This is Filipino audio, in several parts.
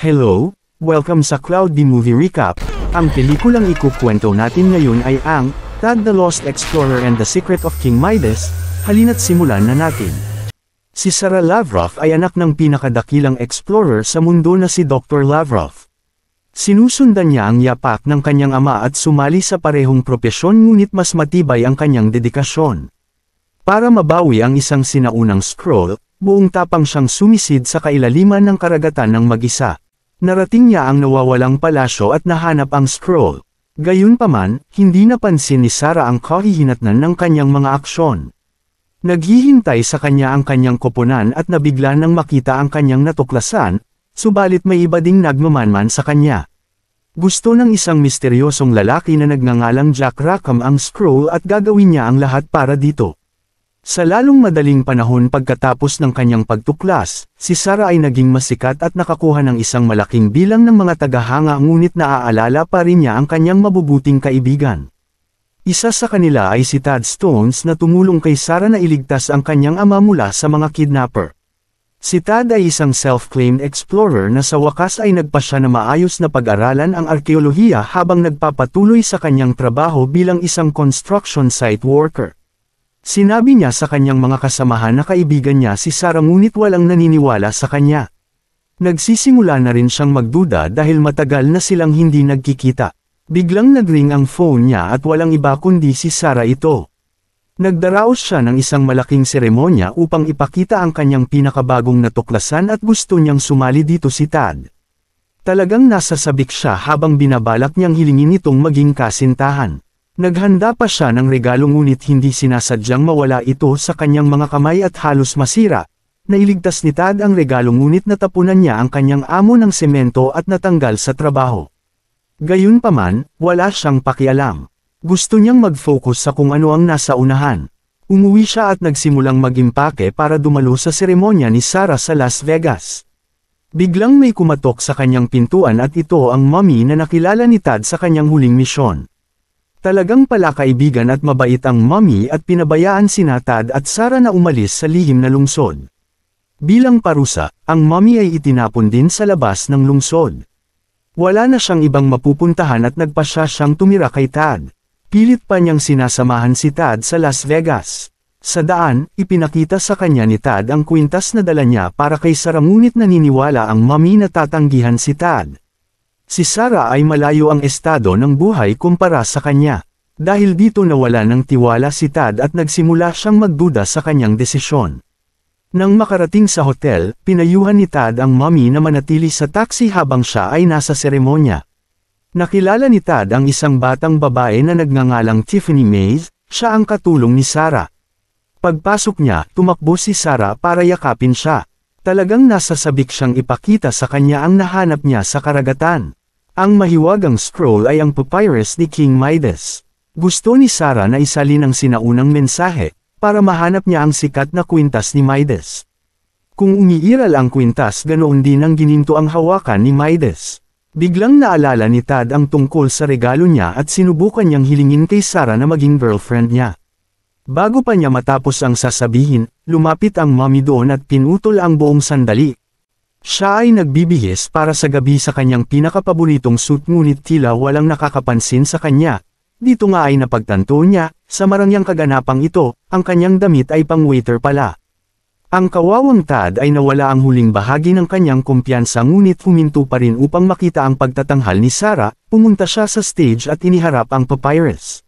Hello, welcome sa Cloud B Movie Recap. Ang pelikulang ikukwento natin ngayon ay ang Tad the Lost Explorer and the Secret of King Midas. Halina't simulan na natin. Si Sarah Lavrov ay anak ng pinakadakilang explorer sa mundo na si Dr. Lavrov. Sinusundan niya ang yapak ng kanyang ama at sumali sa parehong propesyon, ngunit mas matibay ang kanyang dedikasyon. Para mabawi ang isang sinaunang scroll, buong tapang siyang sumisid sa kailaliman ng karagatan ng mag-isa. Narating niya ang nawawalang palasyo at nahanap ang scroll. Gayunpaman, hindi napansin ni Sarah ang kahihinatnan ng kanyang mga aksyon. Naghihintay sa kanya ang kanyang koponan at nabigla nang makita ang kanyang natuklasan, subalit may iba ding nagmamanman sa kanya. Gusto ng isang misteryosong lalaki na nagngangalang Jack Rackham ang scroll at gagawin niya ang lahat para dito. Sa lalong madaling panahon pagkatapos ng kanyang pagtuklas, si Sarah ay naging masikat at nakakuha ng isang malaking bilang ng mga tagahanga, ngunit naaalala pa rin niya ang kanyang mabubuting kaibigan. Isa sa kanila ay si Tad Stones na tumulong kay Sarah na iligtas ang kanyang ama mula sa mga kidnapper. Si Tad ay isang self-claimed explorer na sa wakas ay nagpasya na maayos na pag-aralan ang arkeolohiya habang nagpapatuloy sa kanyang trabaho bilang isang construction site worker. Sinabi niya sa kanyang mga kasamahan na kaibigan niya si Sarah, ngunit walang naniniwala sa kanya. Nagsisimula na rin siyang magduda dahil matagal na silang hindi nagkikita. Biglang nagring ang phone niya at walang iba kundi si Sarah ito. Nagdaraos siya ng isang malaking seremonya upang ipakita ang kanyang pinakabagong natuklasan at gusto niyang sumali dito si Tad. Talagang nasasabik siya habang binabalak niyang hilingin itong maging kasintahan. Naghanda pa siya ng regalo, ngunit hindi sinasadyang mawala ito sa kanyang mga kamay at halos masira. Nailigtas ni Tad ang regalo, ngunit natapunan niya ang kanyang amo ng semento at natanggal sa trabaho. Gayunpaman, wala siyang pakialam. Gusto niyang mag-focus sa kung ano ang nasa unahan. Umuwi siya at nagsimulang mag-impake para dumalo sa seremonya ni Sarah sa Las Vegas. Biglang may kumatok sa kanyang pintuan at ito ang mommy na nakilala ni Tad sa kanyang huling misyon. Talagang pala kaibigan at mabait ang mommy at pinabayaan sina Tad at Sarah na umalis sa lihim na lungsod. Bilang parusa, ang mommy ay itinapon din sa labas ng lungsod. Wala na siyang ibang mapupuntahan at nagpasya siyang tumira kay Tad. Pilit pa niyang sinasamahan si Tad sa Las Vegas. Sa daan, ipinakita sa kanya ni Tad ang kwintas na dala niya para kay Sarah, ngunit naniniwala ang mommy na tatanggihan si Tad. Si Sarah ay malayo ang estado ng buhay kumpara sa kanya. Dahil dito nawala ng tiwala si Tad at nagsimula siyang magduda sa kanyang desisyon. Nang makarating sa hotel, pinayuhan ni Tad ang mommy na manatili sa taxi habang siya ay nasa seremonya. Nakilala ni Tad ang isang batang babae na nagngangalang Tiffany Mays, siya ang katulong ni Sarah. Pagpasok niya, tumakbo si Sarah para yakapin siya. Talagang nasasabik siyang ipakita sa kanya ang nahanap niya sa karagatan. Ang mahiwagang scroll ay ang papyrus ni King Midas. Gusto ni Sarah na isalin ang sinaunang mensahe, para mahanap niya ang sikat na kwintas ni Midas. Kung umiiral ang kwintas, ganoon din ang gininto ang hawakan ni Midas. Biglang naalala ni Tad ang tungkol sa regalo niya at sinubukan niyang hilingin kay Sarah na maging girlfriend niya. Bago pa niya matapos ang sasabihin, lumapit ang mommy doon at pinutol ang buong sandali. Siya ay nagbibihis para sa gabi sa kanyang pinakapaboritong suit, ngunit tila walang nakakapansin sa kanya. Dito nga ay napagtanto niya, sa marangyang kaganapang ito, ang kanyang damit ay pang-waiter pala. Ang kawawang Tad ay nawala ang huling bahagi ng kanyang kumpiyansa, ngunit huminto pa rin upang makita ang pagtatanghal ni Sarah. Pumunta siya sa stage at iniharap ang papyrus.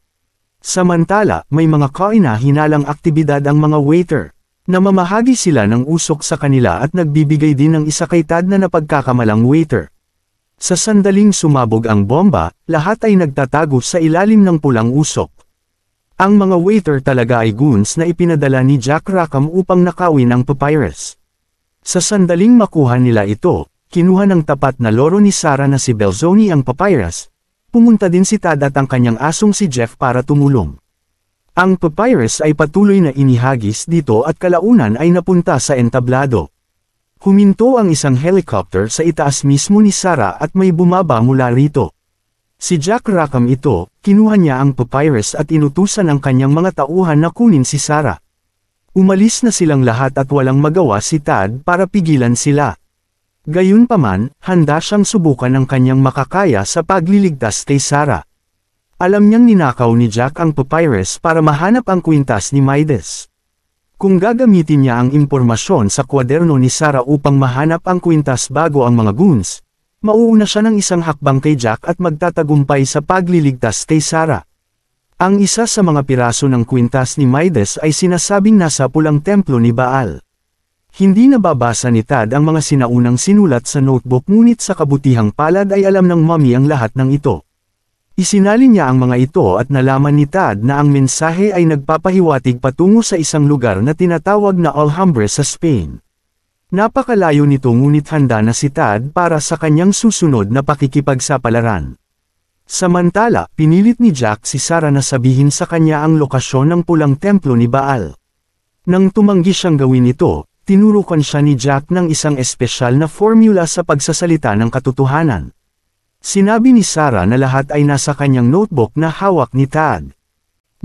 Samantala, may mga kaina-hinalang aktibidad ang mga waiter. Namamahagi sila ng usok sa kanila at nagbibigay din ng isa kay Tad na napagkakamalang waiter. Sa sandaling sumabog ang bomba, lahat ay nagtatago sa ilalim ng pulang usok. Ang mga waiter talaga ay goons na ipinadala ni Jack Rackham upang nakawin ang papyrus. Sa sandaling makuha nila ito, kinuha ng tapat na loro ni Sarah na si Belzoni ang papyrus. Pumunta din si Tad at ang kanyang asong si Jeff para tumulong. Ang papyrus ay patuloy na inihagis dito at kalaunan ay napunta sa entablado. Huminto ang isang helicopter sa itaas mismo ni Sarah at may bumaba mula rito. Si Jack Rackham ito, kinuha niya ang papyrus at inutusan ang kanyang mga tauhan na kunin si Sarah. Umalis na silang lahat at walang magawa si Tad para pigilan sila. Gayunpaman, handa siyang subukan ang kanyang makakaya sa pagliligtas kay Sarah. Alam niyang ninakaw ni Jack ang papyrus para mahanap ang kwintas ni Midas. Kung gagamitin niya ang impormasyon sa kwaderno ni Sarah upang mahanap ang kwintas bago ang mga goons, mauuna siya ng isang hakbang kay Jack at magtatagumpay sa pagliligtas kay Sarah. Ang isa sa mga piraso ng kwintas ni Midas ay sinasabing nasa pulang templo ni Baal. Hindi nababasa ni Tad ang mga sinaunang sinulat sa notebook ngunit sa kabutihang palad ay alam ng mommy ang lahat ng ito. Isinalin niya ang mga ito at nalaman ni Tad na ang mensahe ay nagpapahiwatig patungo sa isang lugar na tinatawag na Alhambra sa Spain. Napakalayo nito ngunit handa na si Tad para sa kanyang susunod na pakikipagsapalaran. Samantala, pinilit ni Jack si Sarah na sabihin sa kanya ang lokasyon ng pulang templo ni Baal. Nang tumanggi siyang gawin ito, tinurukan siya ni Jack ng isang espesyal na formula sa pagsasalita ng katotohanan. Sinabi ni Sarah na lahat ay nasa kanyang notebook na hawak ni Tad.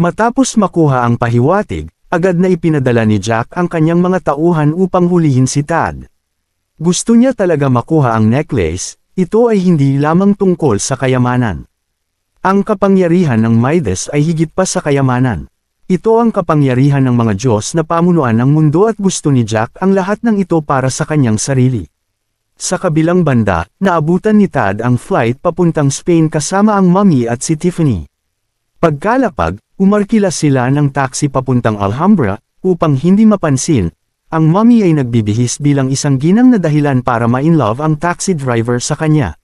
Matapos makuha ang pahiwatig, agad na ipinadala ni Jack ang kanyang mga tauhan upang hulihin si Tad. Gusto niya talaga makuha ang necklace, ito ay hindi lamang tungkol sa kayamanan. Ang kapangyarihan ng Midas ay higit pa sa kayamanan. Ito ang kapangyarihan ng mga Diyos na pamunuan ng mundo at gusto ni Jack ang lahat ng ito para sa kanyang sarili. Sa kabilang banda, naabutan ni Tad ang flight papuntang Spain kasama ang mommy at si Tiffany. Pagkalapag, umarkila sila ng taxi papuntang Alhambra, upang hindi mapansin, ang mommy ay nagbibihis bilang isang ginang na dahilan para ma-inlove ang taxi driver sa kanya.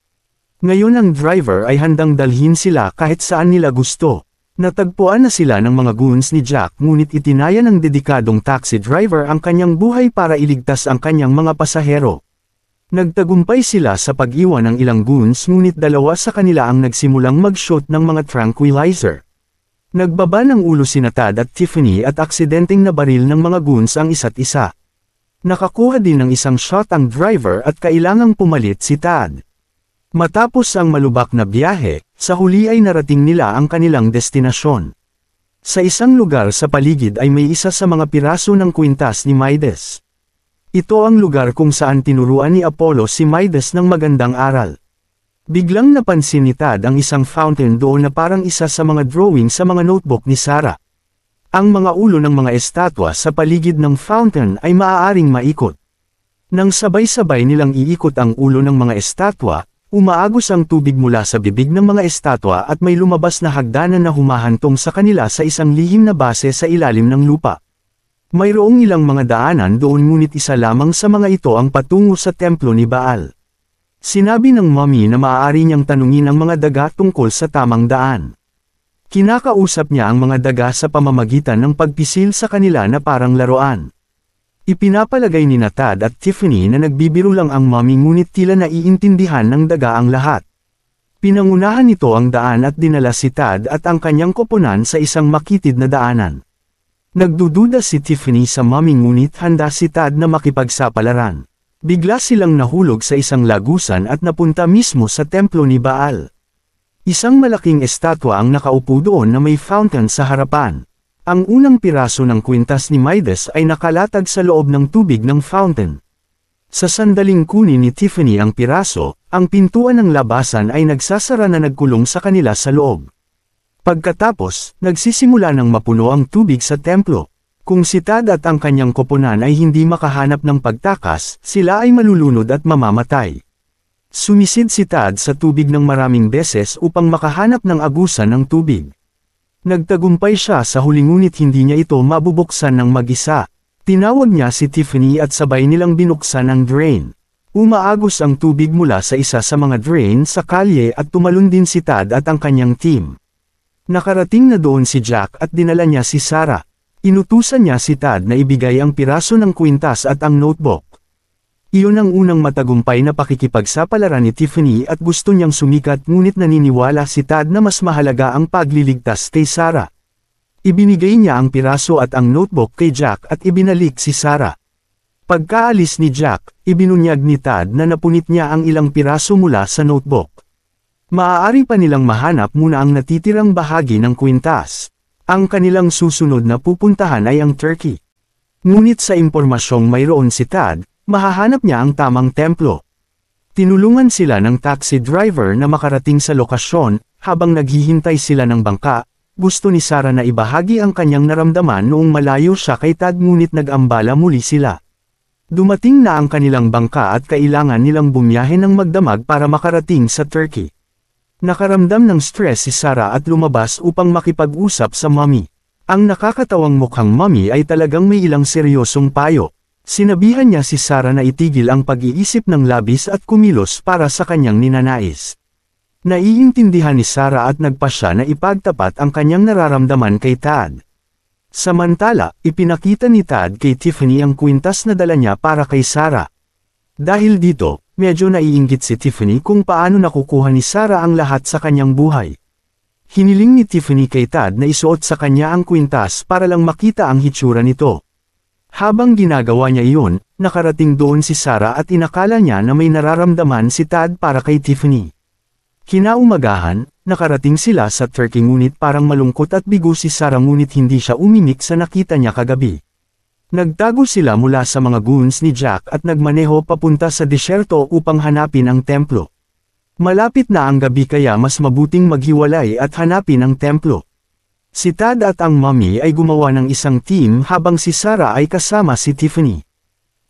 Ngayon ang driver ay handang dalhin sila kahit saan nila gusto. Natagpuan na sila ng mga goons ni Jack ngunit itinaya ng dedikadong taxi driver ang kanyang buhay para iligtas ang kanyang mga pasahero. Nagtagumpay sila sa pag-iwan ng ilang goons ngunit dalawa sa kanila ang nagsimulang mag-shoot ng mga tranquilizer. Nagbaba ng ulo sina Tad at Tiffany at aksidenteng nabaril ng mga goons ang isa't isa. Nakakuha din ng isang shot ang driver at kailangang pumalit si Tad. Matapos ang malubak na biyahe, sa huli ay narating nila ang kanilang destinasyon. Sa isang lugar sa paligid ay may isa sa mga piraso ng kwintas ni Midas. Ito ang lugar kung saan tinuruan ni Apollo si Midas ng magandang aral. Biglang napansin ni Tad ang isang fountain doon na parang isa sa mga drawing sa mga notebook ni Sarah. Ang mga ulo ng mga estatwa sa paligid ng fountain ay maaaring maikot. Nang sabay-sabay nilang iikot ang ulo ng mga estatwa, umaagos ang tubig mula sa bibig ng mga estatwa at may lumabas na hagdanan na humahantong sa kanila sa isang lihim na base sa ilalim ng lupa. Mayroong ilang mga daanan doon ngunit isa lamang sa mga ito ang patungo sa templo ni Baal. Sinabi ng mommy na maaari niyang tanungin ang mga daga tungkol sa tamang daan. Kinakausap niya ang mga daga sa pamamagitan ng pagpisil sa kanila na parang laruan. Ipinapalagay ni Tad at Tiffany na nagbibiro lang ang mommy ngunit tila naiintindihan ng daga ang lahat. Pinangunahan nito ang daan at dinala si Tad at ang kanyang koponan sa isang makitid na daanan. Nagdududa si Tiffany sa mommy ngunit handa si Tad na makipagsapalaran. Bigla silang nahulog sa isang lagusan at napunta mismo sa templo ni Baal. Isang malaking estatwa ang nakaupo doon na may fountain sa harapan. Ang unang piraso ng kwintas ni Midas ay nakalatag sa loob ng tubig ng fountain. Sa sandaling kunin ni Tiffany ang piraso, ang pintuan ng labasan ay nagsasara na nagkulong sa kanila sa loob. Pagkatapos, nagsisimula ng mapuno ang tubig sa templo. Kung si Tad at ang kanyang koponan ay hindi makahanap ng pagtakas, sila ay malulunod at mamamatay. Sumisid si Tad sa tubig ng maraming beses upang makahanap ng agusan ng tubig. Nagtagumpay siya sa huli ngunit hindi niya ito mabubuksan ng mag-isa. Tinawag niya si Tiffany at sabay nilang binuksan ang drain. Umaagos ang tubig mula sa isa sa mga drain sa kalye at tumalon din si Tad at ang kanyang team. Nakarating na doon si Jack at dinala niya si Sarah. Inutusan niya si Tad na ibigay ang piraso ng kwintas at ang notebook. Iyon ang unang matagumpay na pakikipagsapalaran ni Tiffany at gusto niyang sumikat ngunit naniniwala si Tad na mas mahalaga ang pagliligtas kay Sarah. Ibinigay niya ang piraso at ang notebook kay Jack at ibinalik si Sarah. Pagkaalis ni Jack, ibinunyag ni Tad na napunit niya ang ilang piraso mula sa notebook. Maaari pa nilang mahanap muna ang natitirang bahagi ng kwintas. Ang kanilang susunod na pupuntahan ay ang Turkey. Ngunit sa impormasyong mayroon si Tad, mahahanap niya ang tamang templo. Tinulungan sila ng taxi driver na makarating sa lokasyon, habang naghihintay sila ng bangka. Gusto ni Sarah na ibahagi ang kanyang naramdaman noong malayo siya kay Tad ngunit nag-ambala muli sila. Dumating na ang kanilang bangka at kailangan nilang bumiyahe ng magdamag para makarating sa Turkey. Nakaramdam ng stress si Sarah at lumabas upang makipag-usap sa mommy. Ang nakakatawang mukhang mommy ay talagang may ilang seryosong payo. Sinabihan niya si Sarah na itigil ang pag-iisip ng labis at kumilos para sa kanyang ninanais. Naiintindihan ni Sarah at nagpa siya na ipagtapat ang kanyang nararamdaman kay Tad. Samantala, ipinakita ni Tad kay Tiffany ang kwintas na dala niya para kay Sarah. Dahil dito, medyo naiinggit si Tiffany kung paano nakukuha ni Sarah ang lahat sa kanyang buhay. Hiniling ni Tiffany kay Tad na isuot sa kanya ang kwintas para lang makita ang hitsura nito. Habang ginagawa niya iyon, nakarating doon si Sarah at inakala niya na may nararamdaman si Tad para kay Tiffany. Kinaumagahan, nakarating sila sa Turkey ngunit parang malungkot at bigo si Sarah ngunit hindi siya umimik sa nakita niya kagabi. Nagtago sila mula sa mga goons ni Jack at nagmaneho papunta sa disyerto upang hanapin ang templo. Malapit na ang gabi kaya mas mabuting maghiwalay at hanapin ang templo. Si Tad at ang mommy ay gumawa ng isang team habang si Sarah ay kasama si Tiffany.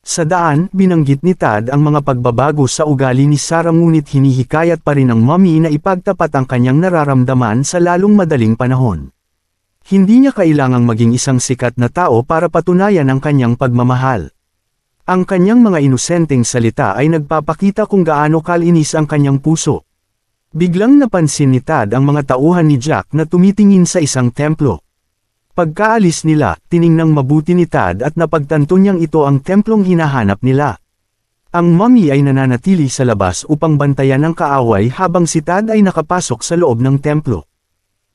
Sa daan, binanggit ni Tad ang mga pagbabago sa ugali ni Sarah ngunit hinihikayat pa rin ng mommy na ipagtapat ang kanyang nararamdaman sa lalong madaling panahon. Hindi niya kailangang maging isang sikat na tao para patunayan ang kanyang pagmamahal. Ang kanyang mga inosenteng salita ay nagpapakita kung gaano kalinis ang kanyang puso. Biglang napansin ni Tad ang mga tauhan ni Jack na tumitingin sa isang templo. Pagkaalis nila, tiningnang mabuti ni Tad at napagtanto niyang ito ang templong hinahanap nila. Ang mommy ay nananatili sa labas upang bantayan ang kaaway habang si Tad ay nakapasok sa loob ng templo.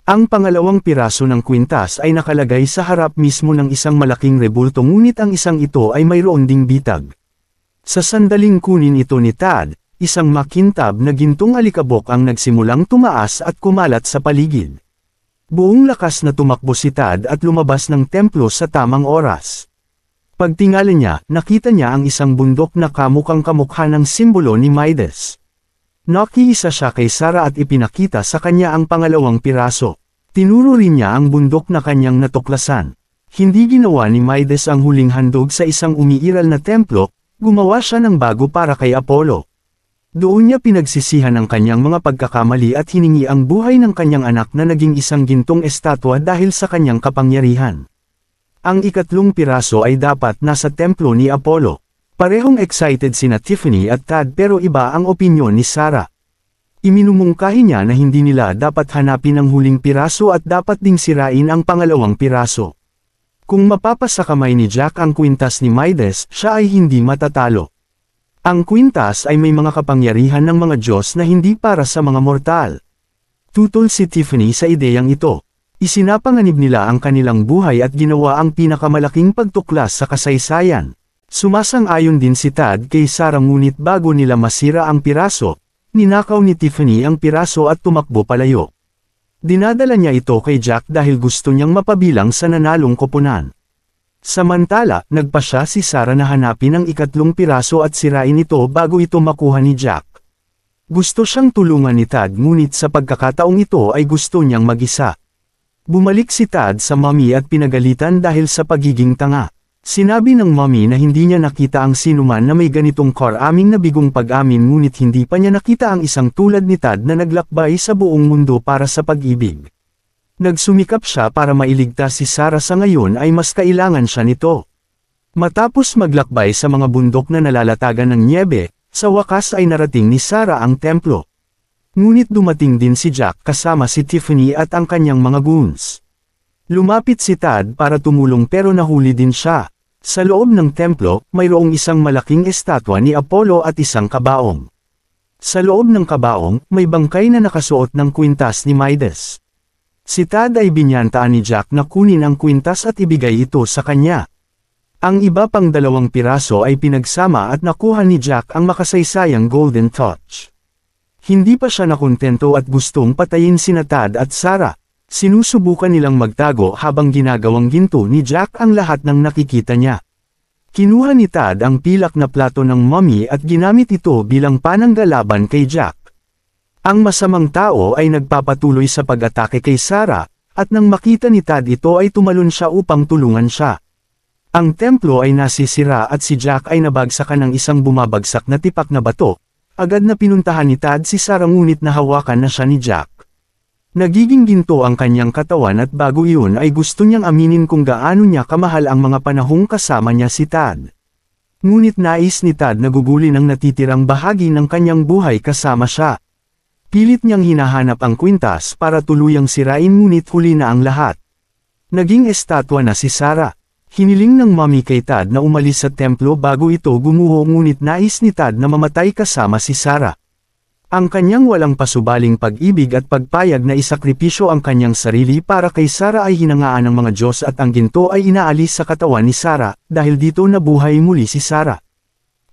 Ang pangalawang piraso ng kwintas ay nakalagay sa harap mismo ng isang malaking rebulto ngunit ang isang ito ay mayroon ding bitag. Sa sandaling kunin ito ni Tad, isang makintab na gintong alikabok ang nagsimulang tumaas at kumalat sa paligid. Buong lakas na tumakbo si Tad at lumabas ng templo sa tamang oras. Pagtingala niya, nakita niya ang isang bundok na kamukhang kamukha ng simbolo ni Midas. Nakiisa siya kay Sarah at ipinakita sa kanya ang pangalawang piraso. Tinuro rin niya ang bundok na kanyang natuklasan. Hindi ginawa ni Midas ang huling handog sa isang umiiral na templo, gumawa siya ng bago para kay Apollo. Doon niya pinagsisihan ang kanyang mga pagkakamali at hiningi ang buhay ng kanyang anak na naging isang gintong estatwa dahil sa kanyang kapangyarihan. Ang ikatlong piraso ay dapat nasa templo ni Apollo. Parehong excited sina Tiffany at Tad pero iba ang opinyon ni Sarah. Iminumungkahi niya na hindi nila dapat hanapin ang huling piraso at dapat ding sirain ang pangalawang piraso. Kung mapapasa kamay ni Jack ang kwintas ni Midas, siya ay hindi matatalo. Ang kwintas ay may mga kapangyarihan ng mga Diyos na hindi para sa mga mortal. Tutol si Tiffany sa ideyang ito. Isinapanganib nila ang kanilang buhay at ginawa ang pinakamalaking pagtuklas sa kasaysayan. Sumasang-ayon din si Tad kay Sarah ngunit bago nila masira ang piraso, ninakaw ni Tiffany ang piraso at tumakbo palayo. Dinadala niya ito kay Jack dahil gusto niyang mapabilang sa nanalong koponan. Samantala, nagpa siya si Sarah na hanapin ang ikatlong piraso at sirain ito bago ito makuha ni Jack. Gusto siyang tulungan ni Tad ngunit sa pagkakataong ito ay gusto niyang mag-isa. Bumalik si Tad sa mommy at pinagalitan dahil sa pagiging tanga. Sinabi ng mommy na hindi niya nakita ang sinuman na may ganitong karaming na bigong pag-amin ngunit hindi pa niya nakita ang isang tulad ni Tad na naglakbay sa buong mundo para sa pag-ibig. Nagsumikap siya para mailigtas si Sarah sa ngayon ay mas kailangan siya nito. Matapos maglakbay sa mga bundok na nalalatagan ng nyebe, sa wakas ay narating ni Sarah ang templo. Ngunit dumating din si Jack kasama si Tiffany at ang kanyang mga goons. Lumapit si Tad para tumulong pero nahuli din siya. Sa loob ng templo, mayroong isang malaking estatwa ni Apollo at isang kabaong. Sa loob ng kabaong, may bangkay na nakasuot ng kwintas ni Midas. Si Tad ay binyantaan ni Jack na kunin ang kwintas at ibigay ito sa kanya. Ang iba pang dalawang piraso ay pinagsama at nakuha ni Jack ang makasaysayang Golden Touch. Hindi pa siya nakontento at gustong patayin sina Tad at Sarah. Sinusubukan nilang magtago habang ginagawang ginto ni Jack ang lahat ng nakikita niya. Kinuha ni Tad ang pilak na plato ng mummy at ginamit ito bilang pananggalaban kay Jack. Ang masamang tao ay nagpapatuloy sa pag-atake kay Sarah, at nang makita ni Tad ito ay tumalon siya upang tulungan siya. Ang templo ay nasisira at si Jack ay nabagsakan ng isang bumabagsak na tipak na bato. Agad na pinuntahan ni Tad si Sarah ngunit nahawakan na siya ni Jack. Nagiging ginto ang kanyang katawan at bago iyon ay gusto niyang aminin kung gaano niya kamahal ang mga panahong kasama niya si Tad. Ngunit nais ni Tad na gugulin ang natitirang bahagi ng kanyang buhay kasama siya. Pilit niyang hinahanap ang kwintas para tuluyang sirain ngunit huli na ang lahat. Naging estatwa na si Sarah. Hiniling ng mummy kay Tad na umalis sa templo bago ito gumuho ngunit nais ni Tad na mamatay kasama si Sarah. Ang kanyang walang pasubaling pag-ibig at pagpayag na isakripisyo ang kanyang sarili para kay Sarah ay hinangaan ng mga Diyos at ang ginto ay inaalis sa katawan ni Sarah, dahil dito nabuhay muli si Sarah.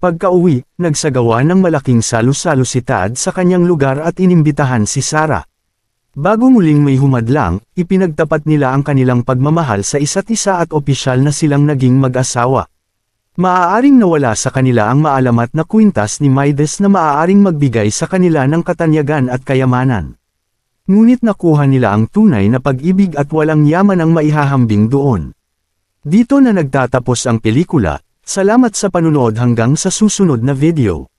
Pagka-uwi, nagsagawa ng malaking salo-salo si Tad sa kanyang lugar at inimbitahan si Sarah. Bago muling may humadlang, ipinagtapat nila ang kanilang pagmamahal sa isa't isa at opisyal na silang naging mag-asawa. Maaaring nawala sa kanila ang maalamat na kwintas ni Midas na maaaring magbigay sa kanila ng katanyagan at kayamanan. Ngunit nakuha nila ang tunay na pag-ibig at walang yaman ang maihahambing doon. Dito na nagtatapos ang pelikula. Salamat sa panunood hanggang sa susunod na video.